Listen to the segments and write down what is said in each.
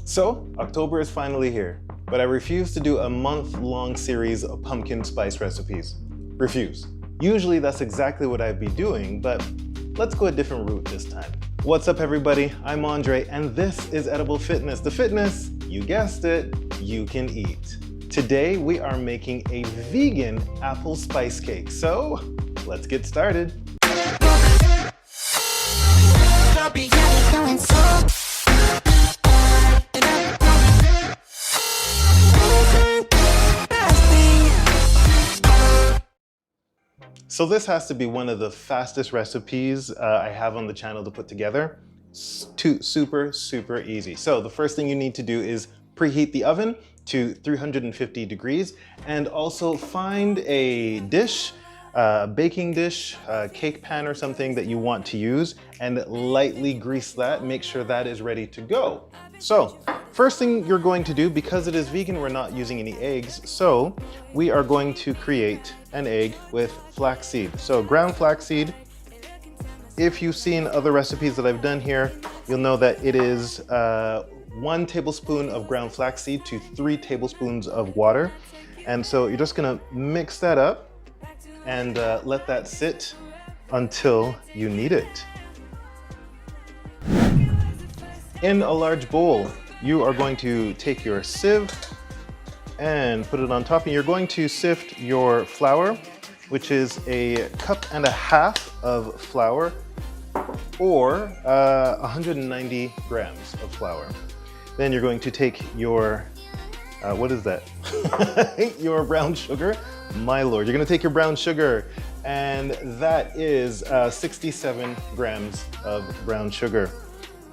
So, October is finally here, but I refuse to do a month-long series of pumpkin spice recipes. Refuse. Usually that's exactly what I'd be doing, but let's go a different route this time. What's up everybody, I'm Andre, and this is Edible Fitness. The fitness, you guessed it, you can eat. Today we are making a vegan apple spice cake, so let's get started. So this has to be one of the fastest recipes I have on the channel to put together. Super easy. So the first thing you need to do is preheat the oven to 350 degrees and also find a dish, baking dish, cake pan or something that you want to use and lightly grease that, make sure that is ready to go. So first thing you're going to do, because it is vegan, we're not using any eggs, so we are going to create an egg with flaxseed. So ground flaxseed, if you've seen other recipes that I've done here, you'll know that it is 1 tablespoon of ground flaxseed to 3 tablespoons of water. And so you're just gonna mix that up and let that sit until you need it. In a large bowl, you are going to take your sieve and put it on top, and you're going to sift your flour, which is 1.5 cups of flour or 190 grams of flour. Then you're going to take your, what is that? Your brown sugar. My lord, you're gonna take your brown sugar, and that is 67 grams of brown sugar.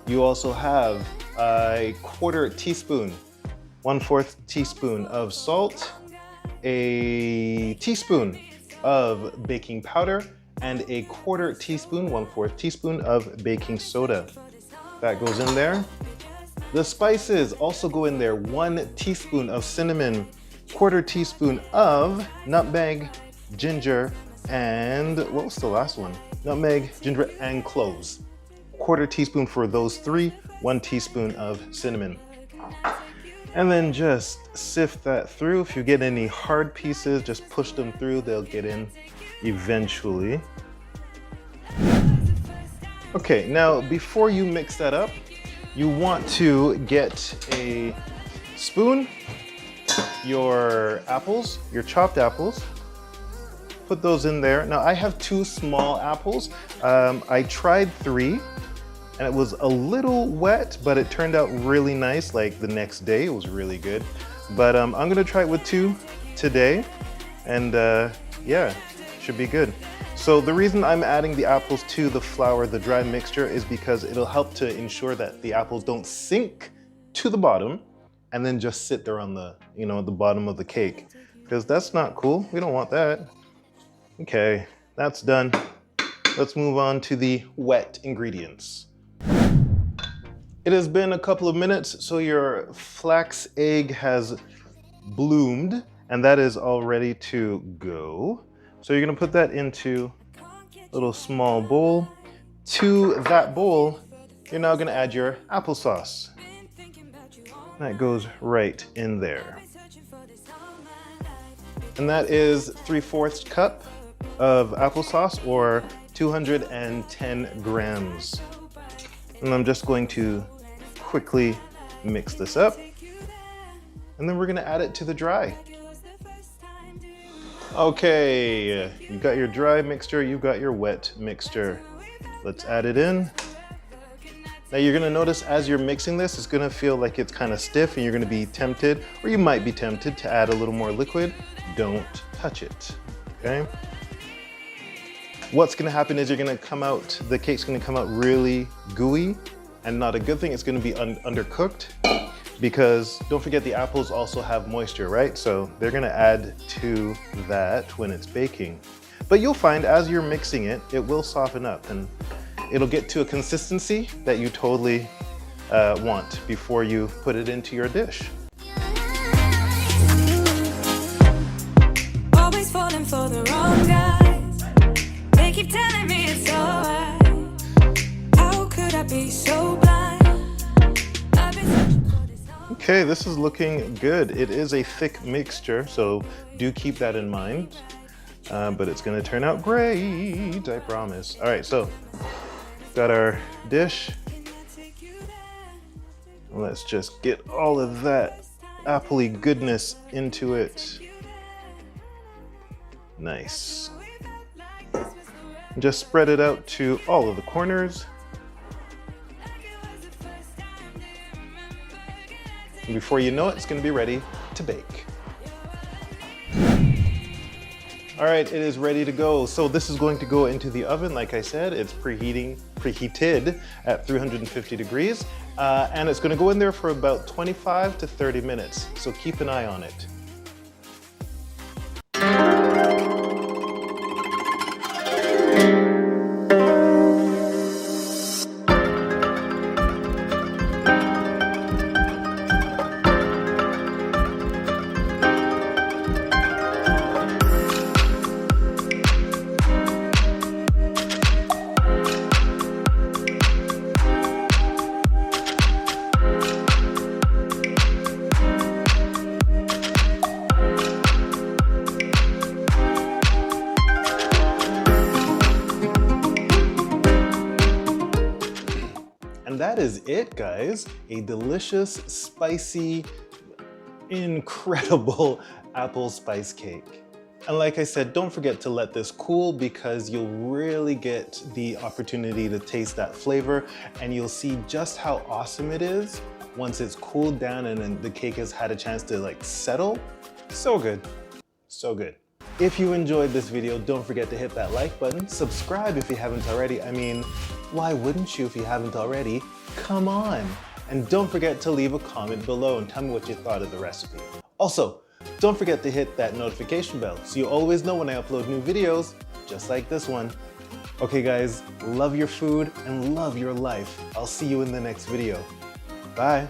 You also have a 1/4 teaspoon, 1/4 teaspoon of salt, a teaspoon of baking powder, and a 1/4 teaspoon, 1/4 teaspoon of baking soda. That goes in there. The spices also go in there. 1 teaspoon of cinnamon, 1/4 teaspoon of nutmeg, ginger, and what was the last one? Nutmeg, ginger, and cloves. 1/4 teaspoon for those 3, 1 teaspoon of cinnamon. And then just sift that through. If you get any hard pieces, just push them through, they'll get in eventually. Okay, now before you mix that up, you want to get a spoon, your apples, your chopped apples, put those in there. Now I have 2 small apples. I tried 3 and it was a little wet, but it turned out really nice. Like the next day, it was really good. But I'm gonna try it with 2 today, and yeah, should be good. So the reason I'm adding the apples to the flour, the dry mixture, is because it'll help to ensure that the apples don't sink to the bottom and then just sit there on the, the bottom of the cake, because that's not cool. We don't want that. Okay, that's done. Let's move on to the wet ingredients. It has been a couple of minutes, so your flax egg has bloomed, and that is all ready to go. So you're gonna put that into a little small bowl. To that bowl, you're now gonna add your applesauce. That goes right in there. And that is 3/4 cup of applesauce, or 210 grams. And I'm just going to quickly mix this up. And then we're gonna add it to the dry. Okay, you got your dry mixture, you got your wet mixture. Let's add it in. Now you're gonna notice as you're mixing this, it's gonna feel like it's kind of stiff, and you're gonna be tempted, or you might be tempted to add a little more liquid. Don't touch it, okay? What's gonna happen is you're gonna come out, the cake's gonna come out really gooey, and not a good thing. It's gonna be undercooked, because don't forget the apples also have moisture, right? So they're gonna add to that when it's baking. But you'll find as you're mixing it, it will soften up, and it'll get to a consistency that you totally want before you put it into your dish. Always falling for the wrong guys. They keep telling me it's alright. How could I be so blind? I've been searching for this Okay, this is looking good. It is a thick mixture, so do keep that in mind. But it's gonna turn out great, I promise. All right, so got our dish. Let's just get all of that appley goodness into it. Nice. Just spread it out to all of the corners. And before you know it, it's going to be ready to bake. All right, it is ready to go. So this is going to go into the oven. Like I said, it's preheated at 350 degrees. And it's going to go in there for about 25 to 30 minutes. So keep an eye on it. And that is it, guys. A delicious, spicy, incredible apple spice cake. And like I said, don't forget to let this cool because you'll really get the opportunity to taste that flavor and you'll see just how awesome it is once it's cooled down and then the cake has had a chance to like settle. So good, so good. If you enjoyed this video, don't forget to hit that like button, subscribe if you haven't already. I mean, why wouldn't you if you haven't already? Come on. And don't forget to leave a comment below and tell me what you thought of the recipe. Also, don't forget to hit that notification bell so you always know when I upload new videos, just like this one. Okay guys, love your food and love your life. I'll see you in the next video. Bye.